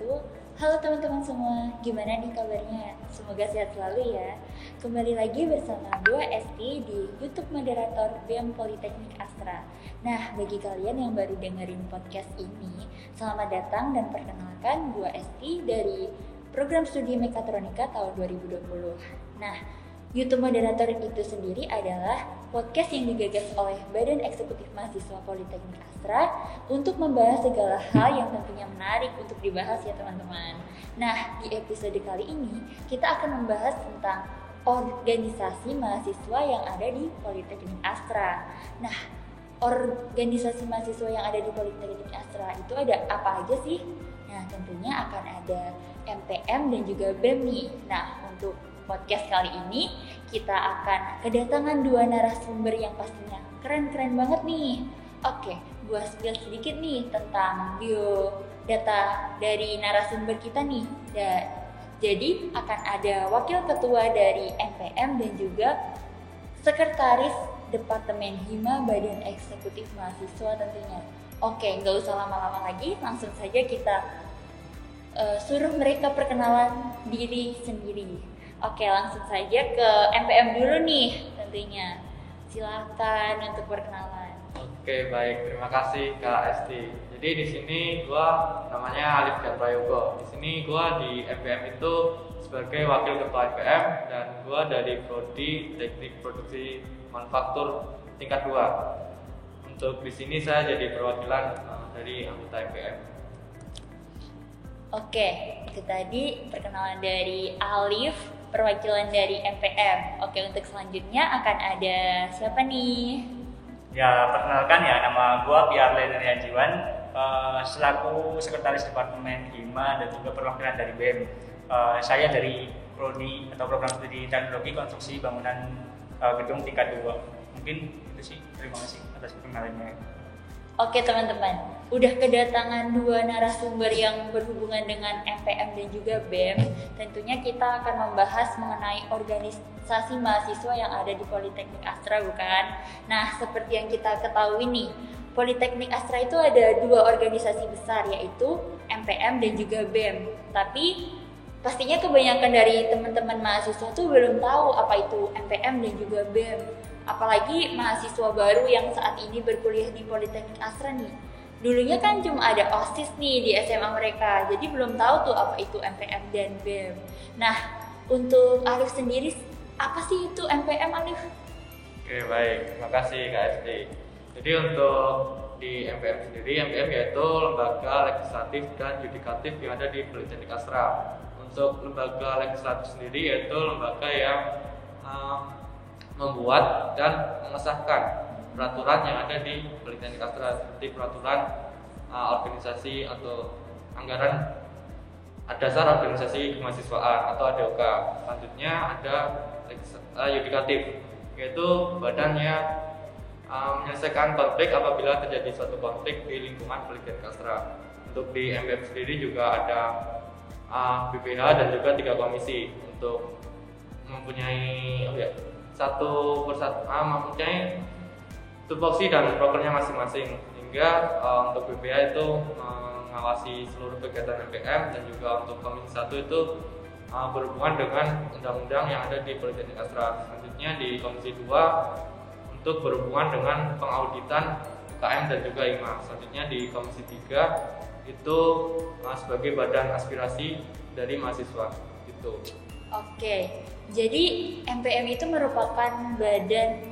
wabarakatuh. Halo teman-teman semua, gimana nih kabarnya? Semoga sehat selalu ya. Kembali lagi bersama gue Esti di YouTube moderator BEM Politeknik Astra. Nah, bagi kalian yang baru dengerin podcast ini, selamat datang dan perkenalkan gue Esti dari program studi Mekatronika tahun 2020. Nah, YouTube moderator itu sendiri adalah podcast yang digagas oleh Badan Eksekutif Mahasiswa Politeknik Astra untuk membahas segala hal yang tentunya menarik untuk dibahas ya teman-teman. Nah, di episode kali ini kita akan membahas tentang organisasi mahasiswa yang ada di Politeknik Astra. Nah, organisasi mahasiswa yang ada di Politeknik Astra itu ada apa aja sih? Nah, tentunya akan ada MPM dan juga BEM nih. Nah, untuk podcast kali ini kita akan kedatangan dua narasumber yang pastinya keren-keren banget nih. Oke, gua spill sedikit nih tentang biodata dari narasumber kita nih. Jadi akan ada wakil ketua dari MPM dan juga sekretaris Departemen Hima Badan Eksekutif Mahasiswa tentunya. Oke, nggak usah lama-lama lagi, langsung saja kita suruh mereka perkenalan diri sendiri. Oke, langsung saja ke MPM dulu nih tentunya. Silakan untuk perkenalan. Oke, baik. Terima kasih Kak Esti. Jadi di sini gua namanya Alif Dan Prayogo. Di sini gua di MPM itu sebagai wakil ketua MPM dan gua dari prodi Teknik Produksi Manufaktur tingkat 2. Untuk di sini saya jadi perwakilan dari anggota MPM. Oke, itu tadi perkenalan dari Alif, perwakilan dari MPM. Oke, untuk selanjutnya akan ada siapa nih? Ya, perkenalkan ya, nama gua Piarlen Rianjiwan, selaku sekretaris Departemen Hima dan juga perwakilan dari BEM. Saya dari prodi atau program studi teknologi konstruksi bangunan gedung tingkat 2. Mungkin itu sih. Terima kasih atas perkenalannya. Oke teman-teman, udah kedatangan dua narasumber yang berhubungan dengan MPM dan juga BEM. Tentunya kita akan membahas mengenai organisasi mahasiswa yang ada di Politeknik Astra, bukan? Nah, seperti yang kita ketahui nih, Politeknik Astra itu ada dua organisasi besar, yaitu MPM dan juga BEM. Tapi pastinya kebanyakan dari teman-teman mahasiswa tuh belum tahu apa itu MPM dan juga BEM. Apalagi mahasiswa baru yang saat ini berkuliah di Politeknik Astra nih. Dulunya kan cuma ada OSIS nih di SMA mereka, jadi belum tahu tuh apa itu MPM dan BEM. Nah, untuk Alif sendiri, apa sih itu MPM, Alif? Oke, baik. Terima kasih Kak Esti. Jadi untuk di MPM sendiri, MPM yaitu lembaga legislatif dan yudikatif yang ada di Politeknik Astra. Untuk lembaga legislatif sendiri yaitu lembaga yang membuat dan mengesahkan peraturan yang ada di Politeknik Astra, seperti peraturan organisasi atau anggaran dasar organisasi kemahasiswaan atau ADOK. Selanjutnya ada yudikatif, yaitu badan yang menyelesaikan konflik apabila terjadi suatu konflik di lingkungan Politeknik Astra. Untuk di MPM sendiri juga ada BPH dan juga 3 komisi untuk mempunyai mempunyai tupoksi dan prokernya masing-masing, sehingga untuk BPH itu mengawasi seluruh kegiatan MPM dan juga untuk komisi 1 itu berhubungan dengan undang-undang yang ada di Politeknik Astra. Selanjutnya di komisi 2 untuk berhubungan dengan pengauditan UKM dan juga IMA. Selanjutnya di komisi 3 itu sebagai badan aspirasi dari mahasiswa gitu. Oke, jadi MPM itu merupakan badan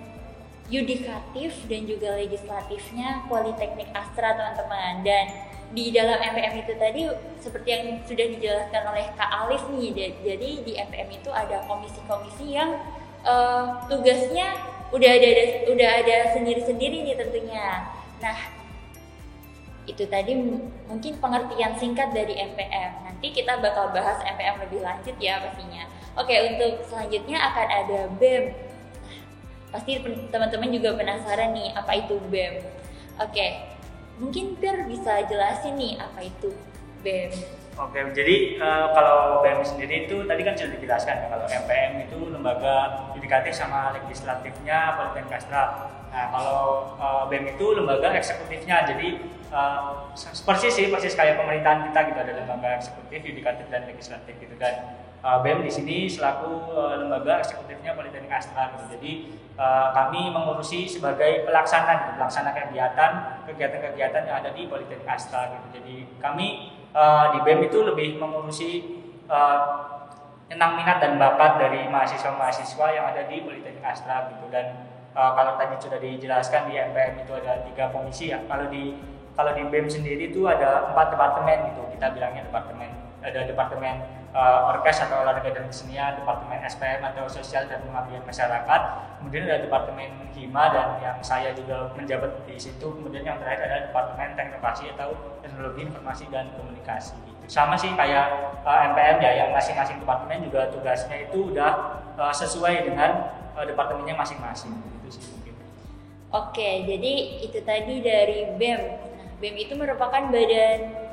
yudikatif dan juga legislatifnya Politeknik Astra teman-teman. Dan di dalam MPM itu tadi seperti yang sudah dijelaskan oleh Kak Alif nih, jadi di MPM itu ada komisi-komisi yang tugasnya udah ada sendiri-sendiri nih tentunya. Nah, itu tadi mungkin pengertian singkat dari MPM. Nanti kita bakal bahas MPM lebih lanjut ya pastinya. Oke, untuk selanjutnya akan ada BEM. Pasti teman-teman juga penasaran nih apa itu BEM. Oke, mungkin Pir bisa jelasin nih apa itu BEM. Oke, jadi kalau BEM sendiri itu tadi kan sudah dijelaskan ya, kalau MPM itu lembaga yudikatif sama legislatifnya Politeknik Astra. Nah, kalau BEM itu lembaga eksekutifnya, jadi persis kayak pemerintahan kita gitu, ada lembaga eksekutif, yudikatif dan legislatif gitu kan. BEM di sini selaku lembaga eksekutifnya Politeknik Astra gitu. Jadi kami mengurusi sebagai pelaksana kegiatan-kegiatan yang ada di Politeknik Astra gitu. Jadi kami di BEM itu lebih mengurusi tentang minat dan bakat dari mahasiswa-mahasiswa yang ada di Politeknik Astra gitu. Dan kalau tadi sudah dijelaskan di MPM itu ada 3 komisi ya. Kalau di BEM sendiri itu ada 4 departemen gitu. Kita bilangnya departemen orkes atau olahraga dan kesenian, departemen SPM atau sosial dan pengabdian masyarakat, kemudian ada departemen Hima dan yang saya juga menjabat di situ, kemudian yang terakhir adalah departemen teknologi atau teknologi informasi dan komunikasi gitu. Sama sih kayak MPM ya, yang masing-masing departemen juga tugasnya itu udah sesuai dengan departemennya masing-masing gitu sih mungkin. Oke, jadi itu tadi dari BEM. Nah, BEM itu merupakan badan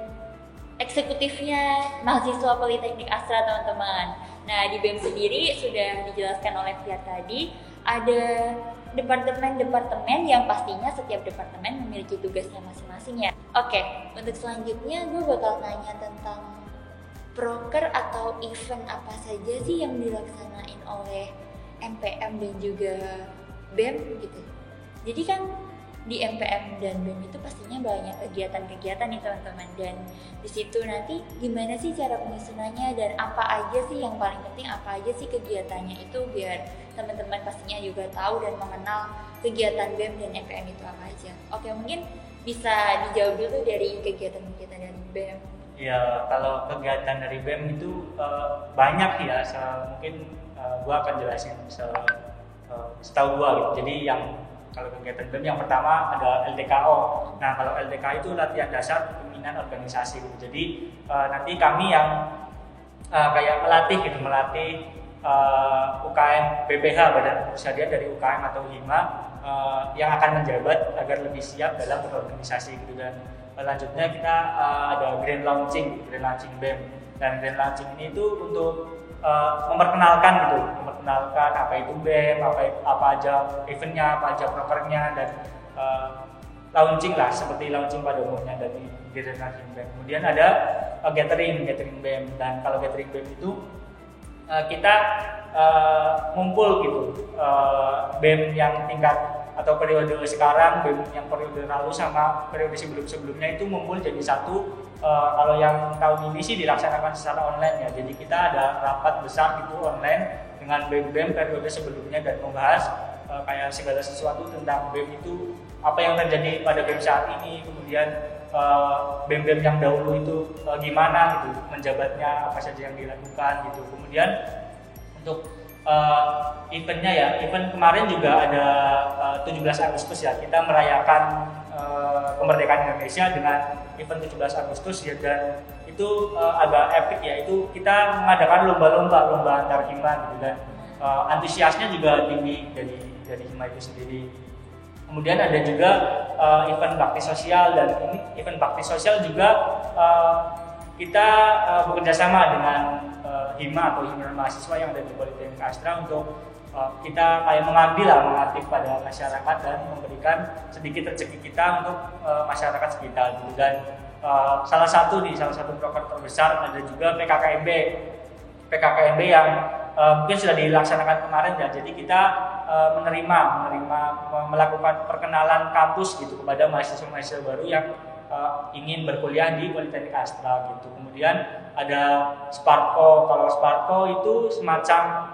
eksekutifnya mahasiswa Politeknik Astra, teman-teman. Nah, di BEM sendiri sudah dijelaskan oleh Fiat tadi, ada departemen-departemen yang pastinya setiap departemen memiliki tugasnya masing-masing ya. Oke, untuk selanjutnya gue bakal nanya tentang proker atau event apa saja sih yang dilaksanain oleh MPM dan juga BEM gitu. Jadi kan di MPM dan BEM itu pastinya banyak kegiatan-kegiatan nih teman-teman, dan di situ nanti gimana sih cara penyusunannya dan apa aja sih yang paling penting, apa aja sih kegiatannya itu, biar teman-teman pastinya juga tahu dan mengenal kegiatan BEM dan MPM itu apa aja. Oke, mungkin bisa dijawab dulu dari kegiatan-kegiatan dari BEM. Ya, kalau kegiatan dari BEM itu banyak ya, mungkin gua akan jelasin setahu gua gitu. Jadi kalau kegiatan BEM yang pertama ada LDKO. Nah, kalau LDK itu latihan dasar kepemimpinan organisasi gitu. Jadi nanti kami yang kayak melatih UKM BPH, Badan Persadiaan dari UKM atau Hima yang akan menjabat agar lebih siap dalam berorganisasi gitu. Dan lanjutnya kita ada grand launching BEM. Dan grand launching ini itu untuk memperkenalkan apa itu BEM, apa aja eventnya, apa aja prokernya, dan launching lah, seperti launching pada umumnya dari generasi BEM. Kemudian ada gathering BEM, dan kalau gathering BEM itu kita ngumpul gitu, BEM yang tingkat atau periode sekarang, BEM yang periode lalu sama periode sebelum-sebelumnya itu ngumpul jadi satu. Kalau yang tahun ini sih dilaksanakan secara online ya, jadi kita ada rapat besar gitu online dengan BEM periode sebelumnya dan membahas kayak segala sesuatu tentang BEM itu, apa yang terjadi pada BEM saat ini, kemudian BEM yang dahulu itu gimana gitu menjabatnya, apa saja yang dilakukan gitu. Kemudian untuk eventnya ya, event kemarin juga ada 17 Agustus ya, kita merayakan kemerdekaan Indonesia dengan event 17 Agustus ya, dan itu agak epic ya, itu kita mengadakan lomba antar hima gitu, dan antusiasnya juga tinggi dari hima itu sendiri. Kemudian ada juga event bakti sosial, dan ini event bakti sosial juga kita bekerja sama dengan hima atau himpunan mahasiswa yang ada di Politeknik Astra untuk kita kayak mengabdi pada masyarakat dan memberikan sedikit rezeki kita untuk masyarakat sekitar gitu. Dan salah satu proker terbesar ada juga PKKMB yang mungkin sudah dilaksanakan kemarin ya. Jadi kita melakukan perkenalan kampus gitu kepada mahasiswa-mahasiswa baru yang ingin berkuliah di Politeknik Astra gitu. Kemudian ada Sparko. Kalau Sparko itu semacam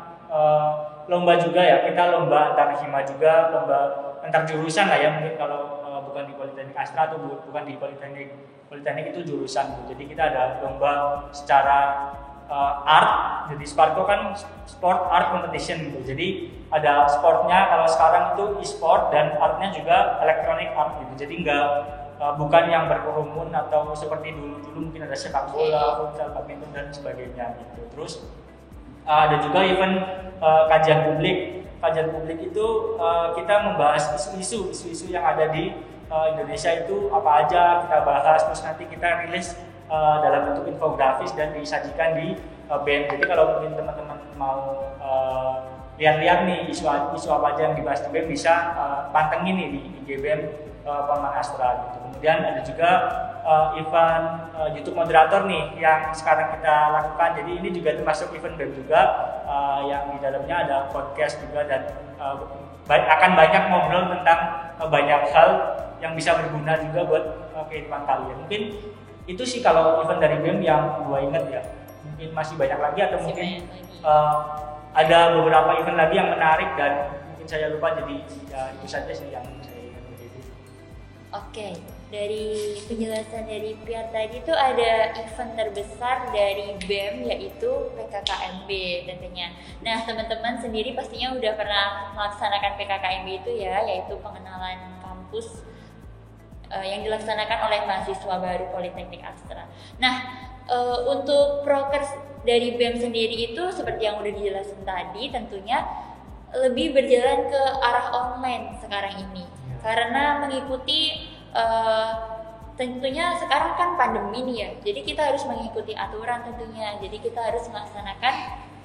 lomba juga ya, kita lomba antar hima juga, lomba antar jurusan lah ya, mungkin kalau bukan di Politeknik Astra atau bukan di Politeknik itu jurusan gitu. Jadi kita ada lomba secara art. Jadi Sparko kan sport art competition gitu. Jadi ada sportnya, kalau sekarang itu e-sport, dan artnya juga electronic art gitu. Jadi bukan yang berkerumun atau seperti dulu mungkin ada sepak bola, futsal, badminton dan sebagainya gitu. Terus ada juga event kajian publik. Kajian publik itu kita membahas isu-isu yang ada di Indonesia itu apa aja kita bahas, terus nanti kita rilis dalam bentuk infografis dan disajikan di BEM. Jadi kalau mungkin teman-teman mau lihat-lihat nih isu apa aja yang dibahas di BEM, bisa pantengin nih di IG BEM Polman Astra gitu. Kemudian ada juga event YouTube moderator nih yang sekarang kita lakukan. Jadi ini juga termasuk event BEM juga yang di dalamnya ada podcast juga dan akan banyak ngobrol tentang banyak hal yang bisa berguna juga buat kehidupan kalian. Mungkin itu sih kalau event dari BEM yang gua ingat ya. Mungkin masih banyak lagi atau mungkin ada beberapa event lagi yang menarik dan mungkin saya lupa, jadi ya itu saja sih yang saya ingat begitu. Oke, dari penjelasan dari Piar tadi itu ada event terbesar dari BEM yaitu PKKMB tentunya. Nah, teman-teman sendiri pastinya udah pernah melaksanakan PKKMB itu ya, yaitu pengenalan kampus yang dilaksanakan oleh mahasiswa baru Politeknik Astra. Nah, untuk prokers dari BEM sendiri itu seperti yang udah dijelasin tadi, tentunya lebih berjalan ke arah online sekarang ini. Karena mengikuti tentunya sekarang kan pandemi nih ya, jadi kita harus mengikuti aturan tentunya. Jadi kita harus melaksanakan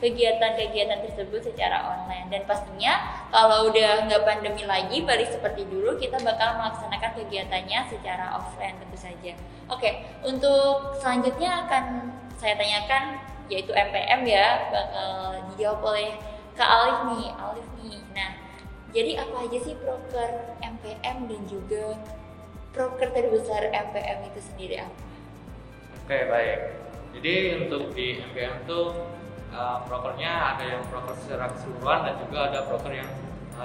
kegiatan-kegiatan tersebut secara online, dan pastinya kalau udah nggak pandemi lagi, balik seperti dulu, kita bakal melaksanakan kegiatannya secara offline tentu saja. Oke, untuk selanjutnya akan saya tanyakan yaitu MPM ya, bakal dijawab oleh Kak Alif nih. Nah, jadi apa aja sih proker MPM dan juga proker terbesar MPM itu sendiri apa? Oke, baik. Jadi untuk di MPM itu prokernya ada yang proker secara keseluruhan dan juga ada proker yang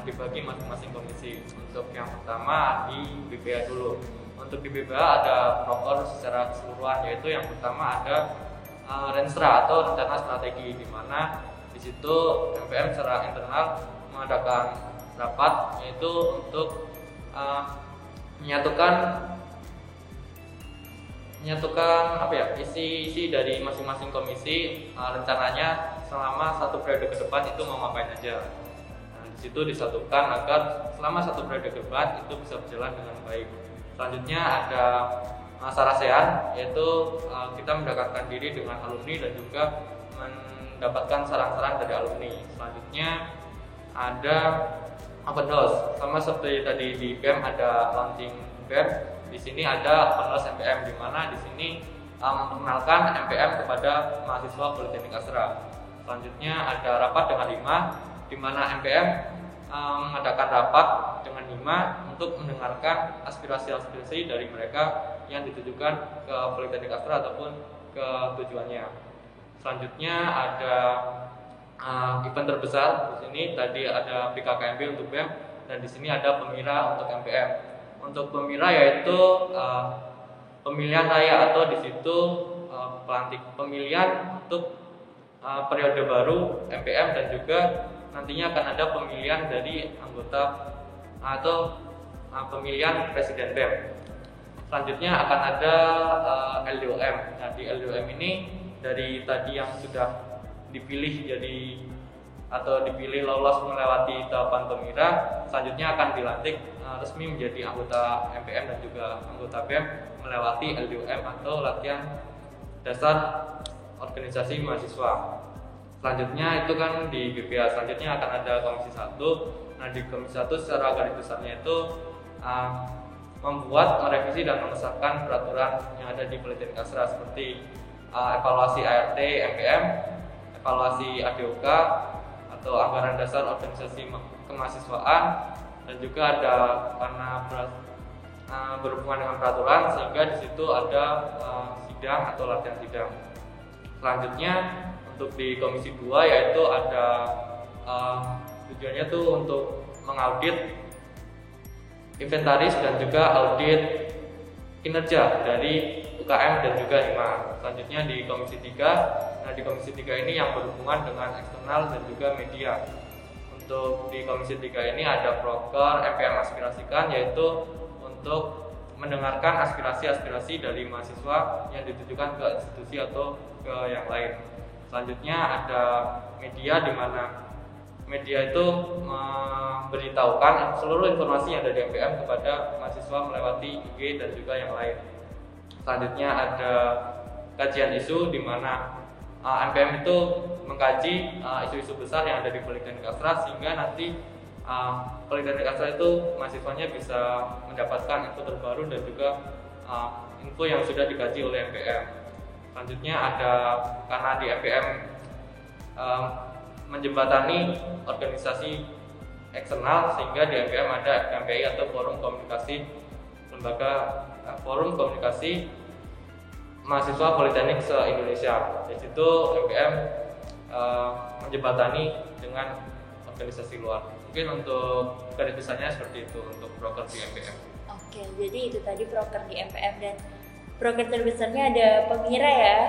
dibagi masing-masing komisi. Untuk yang pertama di BPA dulu. Untuk di BPA ada proker secara keseluruhan, yaitu yang pertama ada Renstra atau rencana strategi, di mana di situ MPM secara internal mengadakan rapat yaitu untuk menyatukan apa ya, isi dari masing-masing komisi, rencananya selama 1 periode ke depan itu mau ngapain aja. Nah, di situ disatukan agar selama 1 periode ke depan itu bisa berjalan dengan baik. Selanjutnya ada Sarasehan, yaitu kita mendekatkan diri dengan alumni dan juga mendapatkan saran-saran dari alumni. Selanjutnya ada Open House, sama seperti tadi di BEM ada launching BEM. Di sini ada Open House MPM, di mana di sini memperkenalkan MPM kepada mahasiswa Politeknik Astra. Selanjutnya ada rapat dengan HIMA, di mana MPM mengadakan rapat dengan HIMA untuk mendengarkan aspirasi-aspirasi dari mereka yang ditujukan ke Politeknik Astra ataupun ke tujuannya. Selanjutnya ada event terbesar di sini, tadi ada PKKMB untuk BEM, dan di sini ada Pemira untuk MPM. Untuk Pemira yaitu pemilihan raya atau di situ pemilihan untuk periode baru MPM, dan juga nantinya akan ada pemilihan dari anggota atau pemilihan presiden BEM. Selanjutnya akan ada LDOM. Nah, di LDOM ini dari tadi yang sudah dipilih dipilih lolos melewati tahapan Pemira, selanjutnya akan dilantik resmi menjadi anggota MPM dan juga anggota BEM melewati LDOM atau latihan dasar organisasi mahasiswa. Selanjutnya itu kan di BPA, selanjutnya akan ada komisi 1. Nah, di komisi 1 secara garis besarnya itu membuat, merevisi dan mengesahkan peraturan yang ada di Politeknik Astra seperti evaluasi ART MPM, evaluasi ADOK atau anggaran dasar organisasi kemahasiswaan, dan juga ada karena berhubungan dengan peraturan sehingga di situ ada sidang atau latihan sidang. Selanjutnya untuk di komisi 2 yaitu ada tujuannya tuh untuk mengaudit inventaris dan juga audit kinerja dari UKM dan juga HIMA. Selanjutnya di komisi 3, nah di komisi 3 ini yang berhubungan dengan eksternal dan juga media. Untuk di komisi 3 ini ada proker MPM aspirasikan, yaitu untuk mendengarkan aspirasi-aspirasi dari mahasiswa yang ditujukan ke institusi atau ke yang lain. Selanjutnya ada media, di mana media itu memberitahukan seluruh informasi yang ada di MPM kepada mahasiswa melewati IG dan juga yang lain. Selanjutnya ada kajian isu, di mana MPM itu mengkaji isu-isu besar yang ada di Politeknik Astra sehingga nanti Politeknik Astra itu mahasiswanya bisa mendapatkan info terbaru dan juga info yang sudah dikaji oleh MPM. Selanjutnya ada, karena di MPM menjembatani organisasi eksternal, sehingga di MPM ada MPI atau Forum Komunikasi Forum Komunikasi Mahasiswa Politeknik se-Indonesia. Di situ MPM menjembatani dengan organisasi luar. Mungkin untuk garis besarnya seperti itu untuk proker di MPM. Oke, jadi itu tadi proker di MPM, dan proker terbesarnya ada Pemira ya.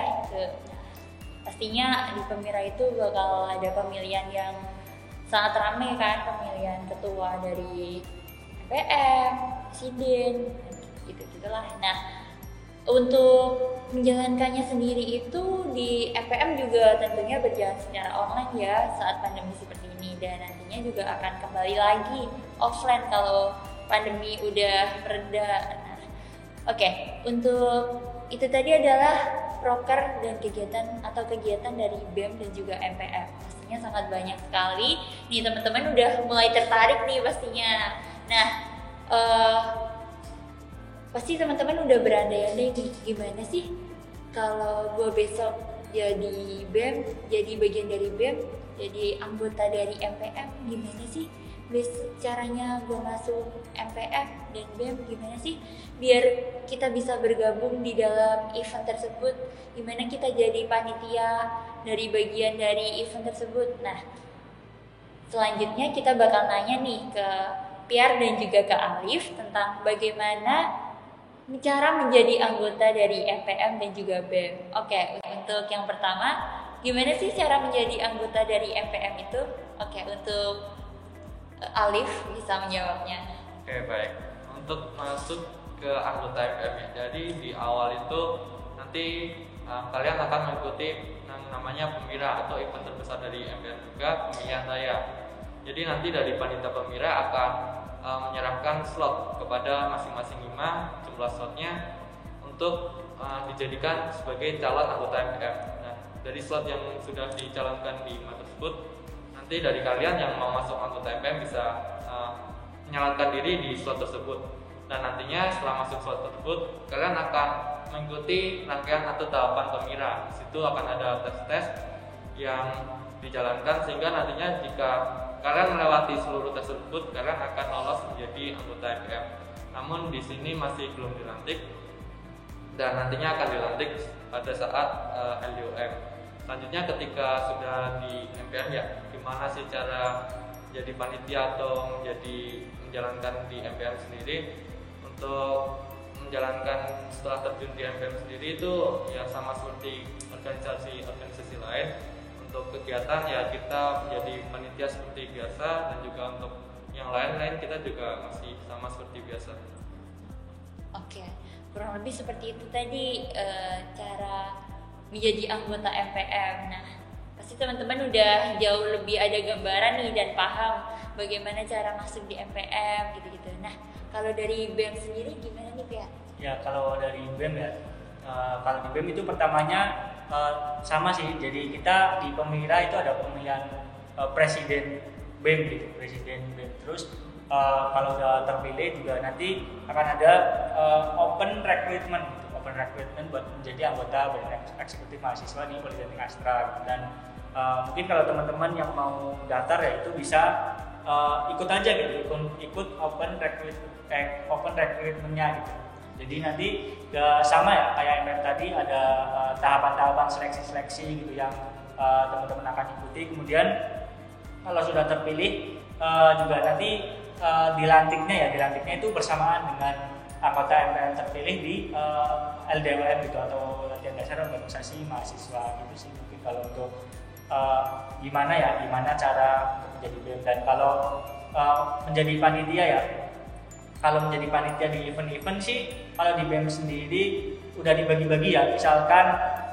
Pastinya di Pemira itu bakal ada pemilihan yang sangat ramai kan, pemilihan ketua dari MPM, presiden, gitu-gitulah. Nah, untuk menjalankannya sendiri itu di MPM juga tentunya berjalan secara online ya saat pandemi seperti ini, dan nantinya juga akan kembali lagi offline kalau pandemi udah mereda. Nah, oke, untuk itu tadi adalah proker dan kegiatan dari BEM dan juga MPM. Pastinya sangat banyak sekali. Nih teman-teman udah mulai tertarik nih pastinya. Nah, pasti teman-teman udah berandai-andai nih, gimana sih kalau gue besok jadi BEM, jadi bagian dari BEM, jadi anggota dari MPM, gimana sih caranya gue masuk MPM dan BEM, gimana sih biar kita bisa bergabung di dalam event tersebut, gimana kita jadi panitia dari bagian dari event tersebut. Nah, selanjutnya kita bakal nanya nih ke Piar dan juga ke Alif tentang bagaimana cara menjadi anggota dari MPM dan juga BEM. Oke, untuk yang pertama, gimana sih cara menjadi anggota dari MPM itu? Oke, untuk Alif bisa menjawabnya. Oke, baik. Untuk masuk ke anggota MPM ya, jadi di awal itu nanti kalian akan mengikuti yang namanya Pemira atau event terbesar dari MPM juga, pemilihan raya. Jadi nanti dari panitia Pemira akan menyerahkan slot kepada masing-masing hima, jumlah slotnya untuk dijadikan sebagai calon anggota MPM. Nah, dari slot yang sudah dicalonkan di hima tersebut, nanti dari kalian yang mau masuk anggota MPM bisa menyalonkan diri di slot tersebut. Dan nantinya setelah masuk slot tersebut, kalian akan mengikuti rangkaian atau tahapan Pemira. Di situ akan ada tes-tes yang dijalankan, sehingga nantinya jika kalian melewati seluruh tes tersebut, kalian akan lolos menjadi anggota MPM. Namun di sini masih belum dilantik, dan nantinya akan dilantik pada saat LDOM. Selanjutnya ketika sudah di MPM ya, gimana sih cara jadi panitia atau menjalankan di MPM sendiri. Untuk menjalankan setelah terjun di MPM sendiri itu ya sama seperti organisasi lain. Untuk kegiatan ya kita menjadi panitia seperti biasa, dan juga untuk yang lain-lain kita juga masih sama seperti biasa. Oke, kurang lebih seperti itu tadi cara menjadi anggota MPM. Nah, pasti teman-teman udah jauh lebih ada gambaran nih dan paham bagaimana cara masuk di MPM gitu-gitu. Nah, kalau dari BEM sendiri gimana nih, Pia? Ya, kalau dari BEM ya, kalau di BEM itu pertamanya sama sih. Jadi kita di Pemira itu ada pemilihan presiden BEM gitu, presiden BEM. Terus kalau udah terpilih juga nanti akan ada open recruitment gitu. Open recruitment buat menjadi anggota badan eksekutif mahasiswa di Politeknik Astra. Dan mungkin kalau teman-teman yang mau daftar ya itu bisa ikut aja gitu, ikut open recruitment-nya gitu. Jadi nanti sama ya kayak MPM tadi ada tahapan-tahapan seleksi gitu yang teman-teman akan ikuti. Kemudian kalau sudah terpilih juga nanti dilantiknya itu bersamaan dengan anggota MPM terpilih di LDOM gitu, atau latihan dasar organisasi mahasiswa gitu sih mungkin kalau untuk gimana cara untuk menjadi BEM. Dan kalau menjadi panitia ya, kalau menjadi panitia di event-event sih kalau di BEM sendiri udah dibagi-bagi ya, misalkan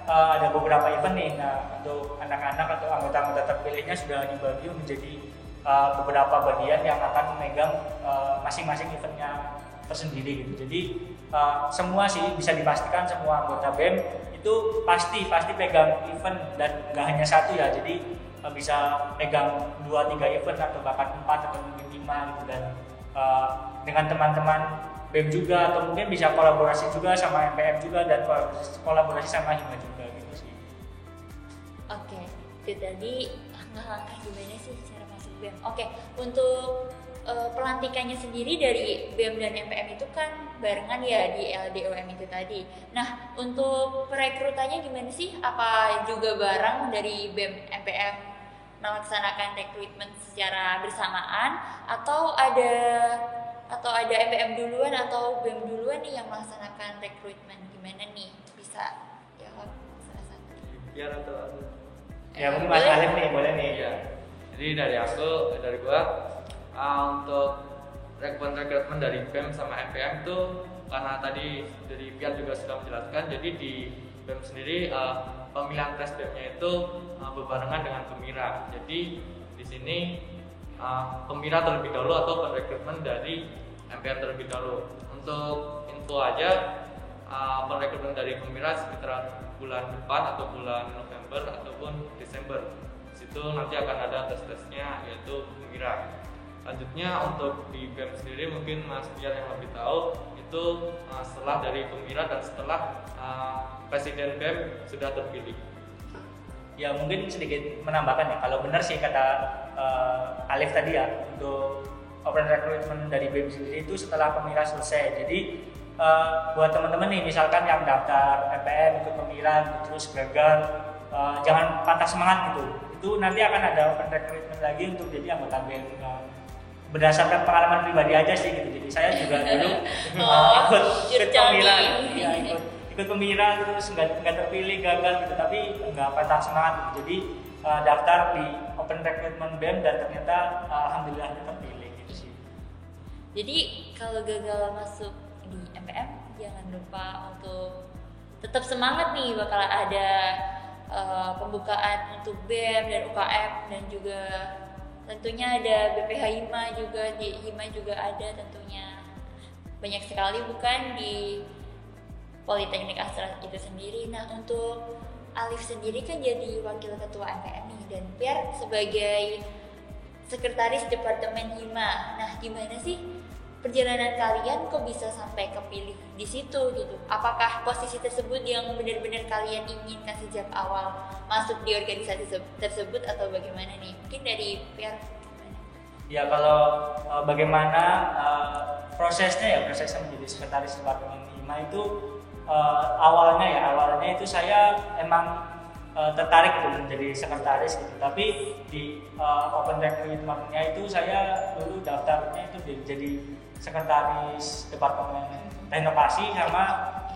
ada beberapa event nih. Nah, untuk anak-anak atau anggota-anggota terpilihnya sudah dibagi menjadi beberapa bagian yang akan memegang masing-masing eventnya tersendiri gitu. Jadi semua sih bisa dipastikan semua anggota BEM itu pasti pegang event, dan nggak hanya satu ya. Jadi bisa pegang 2-3 event atau bahkan 4 atau mungkin 5 gitu, dan dengan teman-teman BEM juga, atau mungkin bisa kolaborasi juga sama MPM juga, dan kolaborasi sama Hima juga gitu sih. Oke, itu tadi langkah-langkah gimana sih cara masuk BEM. Oke, untuk pelantikannya sendiri dari BEM dan MPM itu kan barengan ya di LDOM itu tadi. Nah, untuk perekrutannya gimana sih? Apa juga bareng dari BEM MPM melaksanakan rekrutmen secara bersamaan, atau ada MPM duluan atau BEM duluan nih yang melaksanakan rekrutmen? Gimana nih? Bisa jawab salah satu. Biar atau aku? Ya mungkin Mas Alif nih, boleh nih. Iya. Jadi dari gua untuk rekrutmen dari BEM sama MPM itu, karena tadi dari Piar juga sudah menjelaskan, jadi di BEM sendiri pemilihan tes BEM-nya itu berbarengan dengan Pemira. Jadi di sini Pemira terlebih dahulu atau perekrutmen dari MPM terlebih dahulu. Untuk info aja, perekrutmen dari Pemira sekitar bulan depan atau bulan November ataupun Desember. Di situ nanti akan ada tes-tesnya, yaitu Pemira. Lanjutnya untuk di BEM sendiri mungkin Mas Piar yang lebih tahu, itu setelah dari Pemira dan setelah Presiden BEM sudah terpilih. Ya mungkin sedikit menambahkan ya, kalau benar sih kata Alif tadi ya, untuk open recruitment dari BEM sendiri itu setelah Pemira selesai. Jadi buat teman-teman nih, misalkan yang daftar MPM ikut Pemira terus gagal, jangan patah semangat gitu. Itu nanti akan ada open recruitment lagi untuk jadi anggota BEM. Berdasarkan pengalaman pribadi aja sih gitu. Jadi saya juga dulu ikut Pemira, ya, ikut Pemira terus nggak terpilih, gagal gitu, tapi nggak patah semangat gitu. Jadi daftar di open recruitment BEM dan ternyata alhamdulillah terpilih gitu sih. Jadi kalau gagal masuk di MPM, jangan lupa untuk tetap semangat nih, bakal ada pembukaan untuk BEM dan UKM, dan juga tentunya ada BPH Hima juga, di Hima juga ada tentunya. Banyak sekali bukan di Politeknik Astra itu sendiri. Nah, untuk Alif sendiri kan jadi wakil ketua MPM nih, dan Piar sebagai sekretaris Departemen Hima. Nah, gimana sih perjalanan kalian kok bisa sampai kepilih di situ gitu? Apakah posisi tersebut yang benar-benar kalian inginkan sejak awal masuk di organisasi tersebut, atau bagaimana nih? Mungkin dari Piar gimana? Ya kalau bagaimana prosesnya menjadi sekretaris Departemen Hima itu, awalnya itu saya emang tertarik gitu menjadi sekretaris gitu, tapi di open recruitment-nya itu saya dulu daftarnya itu jadi sekretaris Departemen Teknokrasi sama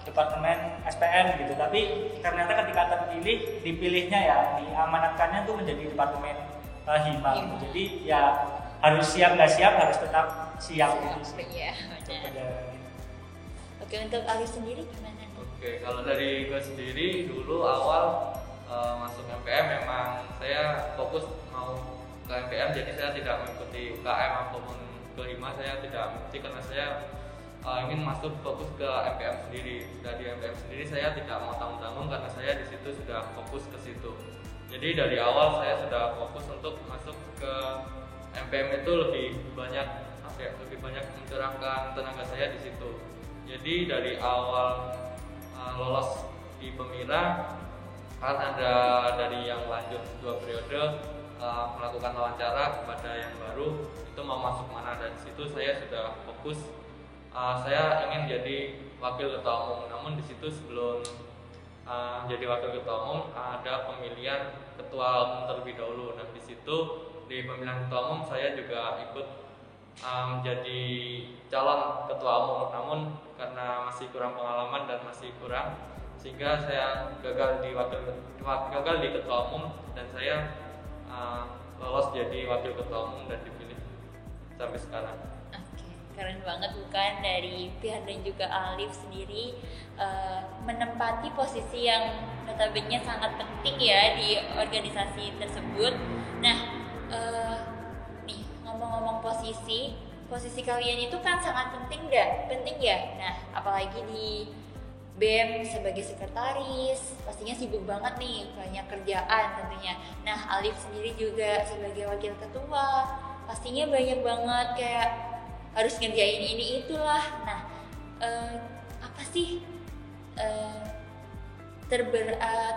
Departemen SPM gitu, tapi ternyata ketika dipilihnya ya, diamanatkannya tuh menjadi Departemen Hima gitu. Jadi ya harus siap nggak siap, harus tetap siap gitu sih. Ya, Oke, untuk Alif sendiri gimana? Oke, kalau dari gue sendiri dulu awal masuk MPM memang saya fokus mau ke MPM, jadi saya tidak mengikuti UKM ataupun ke Hima, saya tidak mengikuti karena saya ingin masuk fokus ke MPM sendiri. Dari MPM sendiri saya tidak mau tanggung-tanggung karena saya di situ sudah fokus ke situ. Jadi dari awal saya sudah fokus untuk masuk ke MPM itu lebih banyak mencurahkan tenaga saya di situ. Jadi dari awal lolos di Pemira, kan ada dari yang lanjut 2 periode melakukan wawancara kepada yang baru itu mau masuk mana, dan di situ saya sudah fokus. Saya ingin jadi wakil ketua umum, namun di situ sebelum jadi wakil ketua umum ada pemilihan ketua umum terlebih dahulu. Nah di situ di pemilihan ketua umum saya juga ikut menjadi calon ketua umum, namun karena masih kurang pengalaman dan masih kurang, sehingga saya gagal di ketua umum, dan saya lolos jadi wakil ketua umum dan dipilih sampai sekarang. Oke, keren banget bukan dari Piar dan juga Alif sendiri menempati posisi yang notabene sangat penting ya di organisasi tersebut. Nah, nih ngomong-ngomong posisi kalian itu kan sangat penting ya. Nah, apalagi di BEM sebagai sekretaris, pastinya sibuk banget nih, banyak kerjaan tentunya. Nah, Alif sendiri juga sebagai wakil ketua, pastinya banyak banget kayak harus ngerjain ini itulah. Nah, apa sih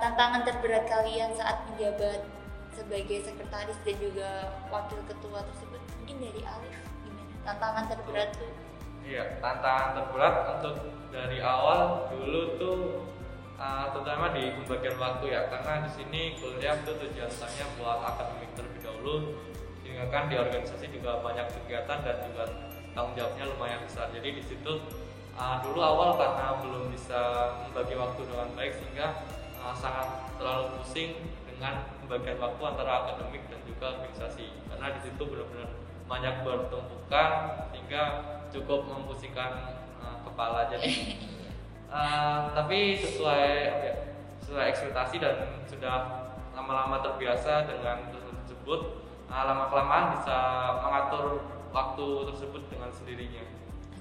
tantangan terberat kalian saat menjabat sebagai sekretaris dan juga wakil ketua tersebut? Mungkin dari Alif gimana? Tantangan terberat tuh? Iya, tantangan terberat untuk dari awal dulu tuh terutama di pembagian waktu ya, karena di sini kuliah tuh tujuan utamanya buat akademik terlebih dahulu, sehingga kan di organisasi juga banyak kegiatan dan juga tanggung jawabnya lumayan besar. Jadi di situ dulu awal karena belum bisa membagi waktu dengan baik, sehingga sangat terlalu pusing dengan pembagian waktu antara akademik dan juga organisasi, karena di situ benar-benar banyak bertumpukan sehingga cukup memposingkan kepala. Jadi tapi sesuai ekspektasi dan sudah lama-lama terbiasa dengan tersebut, lama-kelamaan bisa mengatur waktu tersebut dengan sendirinya.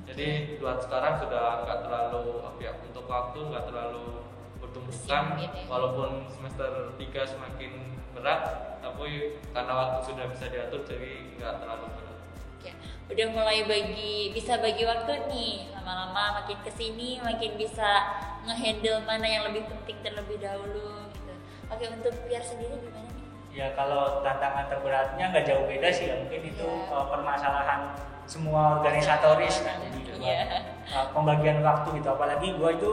Jadi buat sekarang sudah nggak terlalu untuk waktu nggak terlalu bertumbukan, walaupun semester 3 semakin berat, tapi karena waktu sudah bisa diatur jadi nggak terlalu berat. Udah mulai bisa bagi waktu nih, lama-lama makin kesini makin bisa ngehandle mana yang lebih penting terlebih dahulu gitu. Oke, untuk Piar sendiri gimana nih? Ya, kalau tantangan terberatnya nggak jauh beda sih ya, mungkin itu permasalahan semua organisatoris kan, jadi pembagian waktu gitu. Apalagi gue itu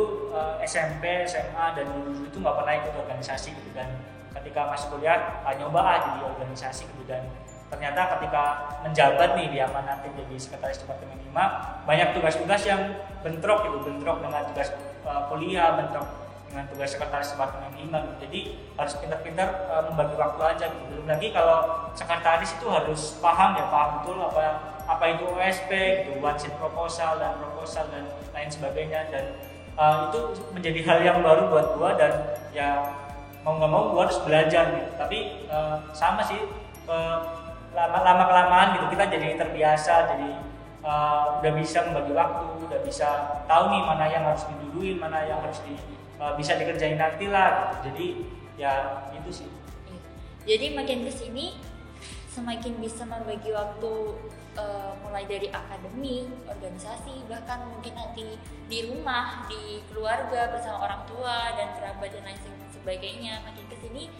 SMP, SMA dan dulu itu nggak pernah ikut organisasi gitu, dan ketika masuk kuliah nyoba jadi organisasi gitu, dan ternyata ketika menjabat nih diamanatin jadi sekretaris departemen 5, banyak tugas-tugas yang bentrok dengan tugas kuliah, bentrok dengan tugas sekretaris departemen 5 gitu. Jadi harus pintar-pintar membagi waktu aja gitu. Belum lagi kalau sekretaris itu harus paham betul apa itu OSP gitu, one sheet proposal dan lain sebagainya, dan itu menjadi hal yang baru buat gua, dan ya mau nggak mau gua harus belajar gitu. Tapi sama sih, lama kelamaan gitu kita jadi terbiasa, jadi udah bisa membagi waktu, udah bisa tahu nih mana yang harus diduluin, mana yang harus bisa dikerjain nanti lah gitu. Jadi ya itu sih. Jadi makin kesini semakin bisa membagi waktu, mulai dari akademik, organisasi, bahkan mungkin nanti di rumah, di keluarga bersama orang tua dan kerabat dan lain sebagainya. Makin kesini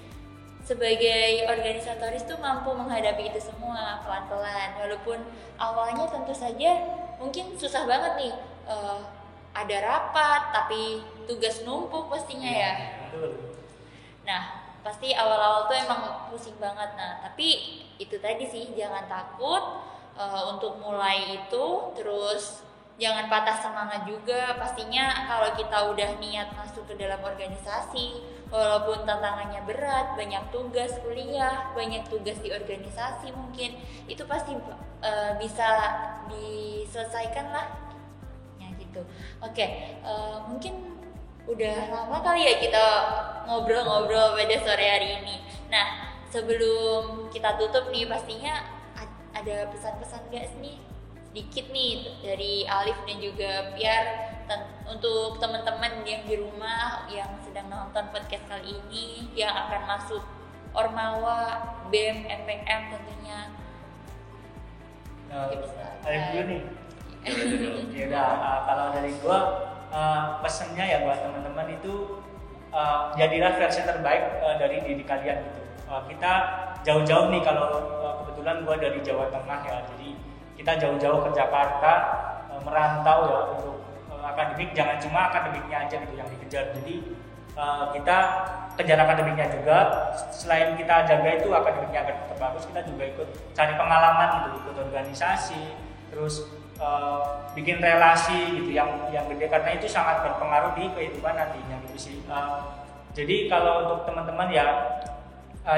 sebagai organisatoris tuh mampu menghadapi itu semua pelan-pelan, walaupun awalnya tentu saja mungkin susah banget nih, ada rapat tapi tugas numpuk pastinya ya. Nah, pasti awal-awal tuh emang pusing banget. Nah, tapi itu tadi sih, jangan takut untuk mulai itu, terus jangan patah semangat juga. Pastinya kalau kita udah niat masuk ke dalam organisasi, walaupun tantangannya berat, banyak tugas kuliah, banyak tugas di organisasi mungkin, itu pasti bisa diselesaikan lah ya gitu. Oke, mungkin udah lama kali ya kita ngobrol-ngobrol pada sore hari ini. Nah, sebelum kita tutup nih, pastinya ada pesan-pesan gak nih sedikit nih dari Alif dan juga Piar untuk teman-teman yang di rumah yang sedang nonton podcast kali ini, yang akan masuk Ormawa, BEM, MPM tentunya. Alif dulu nih. Ya udah, kalau dari gua pesannya ya buat teman-teman itu jadilah versi terbaik dari diri kalian gitu. Kita jauh-jauh nih, kalau kebetulan gua dari Jawa Tengah ya, jadi kita jauh-jauh ke Jakarta, merantau ya untuk akademik. Jangan cuma akademiknya aja gitu yang dikejar, jadi kita kejar akademiknya juga. Selain kita jaga itu akademiknya agar tetap bagus, kita juga ikut cari pengalaman gitu, ikut organisasi, terus bikin relasi gitu yang gede, karena itu sangat berpengaruh di kehidupan nantinya gitu sih. Jadi kalau untuk teman-teman ya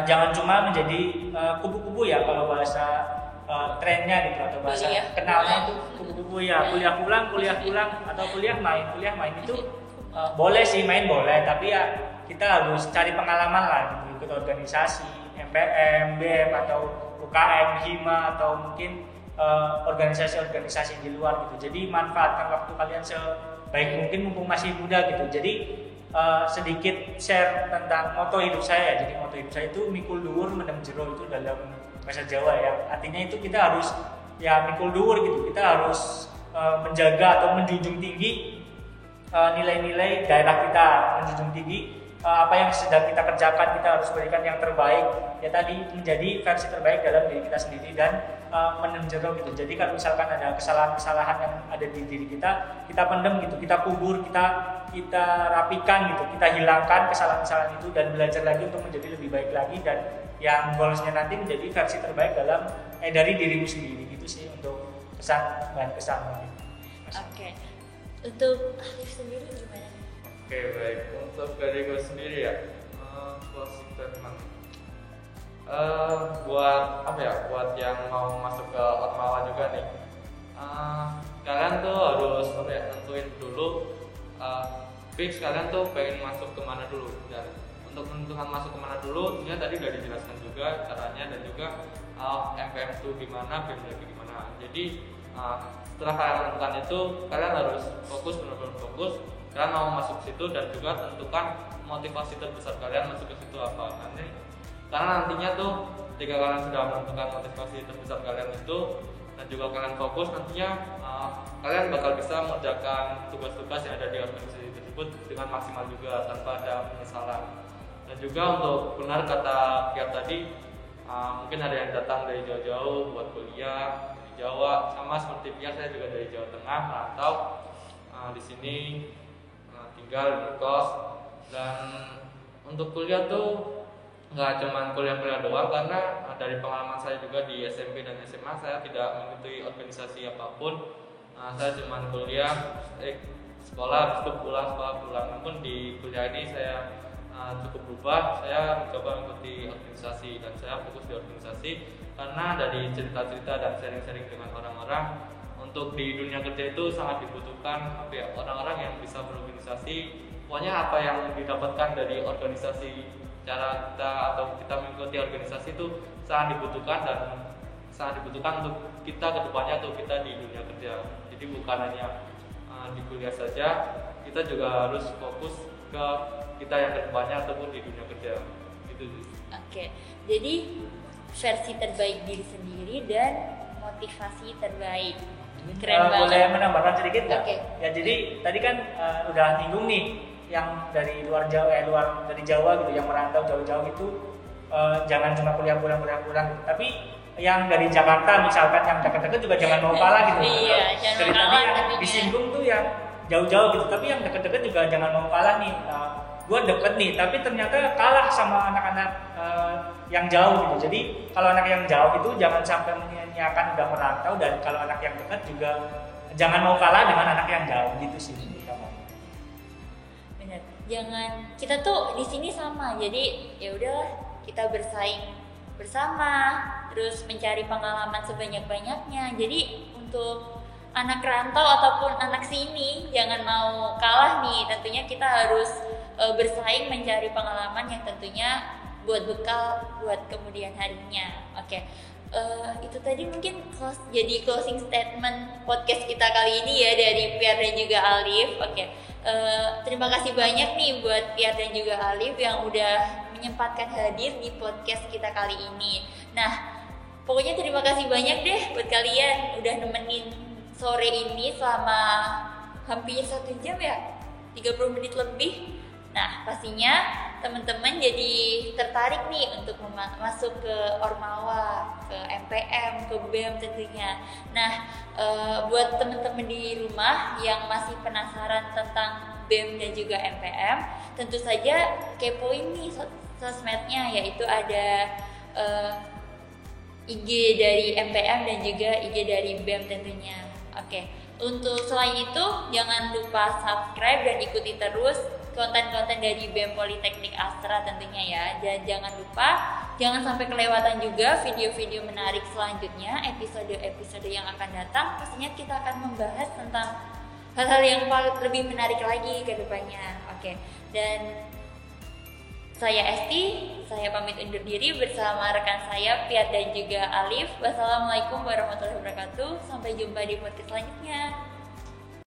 jangan cuma menjadi kubu-kubu ya, kalau bahasa trennya gitu, atau bahasa kenalnya itu kubu-kubu ya, kuliah pulang atau kuliah main itu boleh sih, main boleh, tapi ya kita harus cari pengalaman lah gitu, ikut organisasi, MPM, BEM atau UKM, HIMA, atau mungkin organisasi-organisasi di luar gitu. Jadi manfaatkan waktu kalian baik mungkin mumpung masih muda gitu. Jadi sedikit share tentang moto hidup saya. Jadi moto hidup saya itu mikul dhuwur mendem jero, itu dalam bahasa Jawa ya. Artinya itu kita harus ya mikul dhuwur gitu. Kita harus menjaga atau menjunjung tinggi nilai-nilai daerah kita, menjunjung tinggi apa yang sedang kita kerjakan. Kita harus berikan yang terbaik ya, tadi menjadi versi terbaik dalam diri kita sendiri dan mendem jero gitu. Jadi kalau misalkan ada kesalahan-kesalahan yang ada di diri kita pendem gitu, kita kubur, kita rapikan gitu, kita hilangkan kesalahan-kesalahan itu dan belajar lagi untuk menjadi lebih baik lagi, dan yang goalsnya nanti menjadi versi terbaik dalam dari dirimu sendiri gitu sih untuk kesan dan kesan gitu. Oke. Untuk Alif sendiri gimana? Oke, baik. Untuk dari gue sendiri ya, closing statement. Buat apa ya? Buat yang mau masuk ke Ormawa juga nih. Kalian tuh harus apa ya? Tentuin dulu. Fix kalian tuh pengen masuk kemana dulu, dan untuk menentukan masuk kemana dulu, ya tadi udah dijelaskan juga caranya, dan juga MPM itu gimana, BEM lagi gimana. Jadi setelah kalian menentukan itu, kalian harus fokus, benar-benar fokus. Kalian mau masuk situ, dan juga tentukan motivasi terbesar kalian masuk ke situ apa. Karena nantinya tuh ketika kalian sudah menentukan motivasi terbesar kalian itu, dan juga kalian fokus, nantinya kalian bakal bisa mengerjakan tugas-tugas yang ada di organisasi tersebut dengan maksimal juga tanpa ada penyesalan. Dan juga untuk benar kata Piar tadi, mungkin ada yang datang dari jauh-jauh buat kuliah di Jawa, sama seperti Piar, saya juga dari Jawa Tengah merantau di sini, tinggal di kos. Dan untuk kuliah tuh nggak cuma kuliah doang, karena dari pengalaman saya juga di SMP dan SMA saya tidak mengikuti organisasi apapun. Saya cuma kuliah, sekolah, itu pulang. Namun di kuliah ini saya cukup berubah. Saya mencoba mengikuti organisasi, dan saya fokus di organisasi karena dari cerita-cerita dan sharing-sharing dengan orang-orang, untuk di dunia kerja itu sangat dibutuhkan orang-orang yang bisa berorganisasi. Pokoknya apa yang didapatkan dari organisasi, cara kita atau kita mengikuti organisasi itu sangat dibutuhkan, dan sangat dibutuhkan untuk kita kedepannya, untuk kita di dunia kerja. Jadi bukan hanya di kuliah saja, kita juga harus fokus ke kita yang kedepannya ataupun di dunia kerja. Gitu. Oke, jadi versi terbaik diri sendiri dan motivasi terbaik. Keren banget. Boleh menambahkan sedikit nggak? Oke. Ya, jadi tadi kan udah nyinggung nih yang dari luar Jawa, dari Jawa gitu, yang merantau jauh-jauh itu jangan cuma kuliah pulang gitu. Tapi yang dari Jakarta misalkan, yang dekat-dekat juga jangan mau kalah gitu. Iya, jangan dari mau tadi kalah yang tentunya. disinggung tuh yang jauh-jauh gitu, tapi yang dekat-dekat juga jangan mau kalah nih. Gue deket nih, tapi ternyata kalah sama anak-anak yang jauh gitu. Jadi kalau anak yang jauh itu jangan sampai menyanyiakan udah merantau, dan kalau anak yang dekat juga jangan mau kalah dengan anak yang jauh gitu sih. Bener. Jangan, kita tuh di sini sama. Jadi ya udahlah, kita bersaing bersama, terus mencari pengalaman sebanyak-banyaknya. Jadi untuk anak rantau ataupun anak sini jangan mau kalah nih. Tentunya kita harus bersaing mencari pengalaman yang tentunya buat bekal buat kemudian harinya. Oke. Itu tadi mungkin jadi closing statement podcast kita kali ini ya, dari Piar dan juga Alif. Oke. Terima kasih banyak nih buat Piar dan juga Alif yang udah menyempatkan hadir di podcast kita kali ini. Nah, pokoknya terima kasih banyak deh buat kalian udah nemenin sore ini selama hampir 1 jam ya, 30 menit lebih. Nah, pastinya teman-teman jadi tertarik nih untuk masuk ke Ormawa, ke MPM, ke BEM tentunya. Nah, buat teman-teman di rumah yang masih penasaran tentang BEM dan juga MPM, tentu saja kepoin nih sosmednya, yaitu ada IG dari MPM dan juga IG dari BEM tentunya. Oke. Untuk selain itu, jangan lupa subscribe dan ikuti terus konten-konten dari BEM Politeknik Astra tentunya ya. Dan jangan lupa, jangan sampai kelewatan juga video-video menarik selanjutnya, episode-episode yang akan datang. Pastinya kita akan membahas tentang hal-hal yang lebih menarik lagi ke depannya. Oke. Dan saya Esti, saya pamit undur diri bersama rekan saya Piar dan juga Alif. Wassalamualaikum warahmatullahi wabarakatuh. Sampai jumpa di podcast selanjutnya.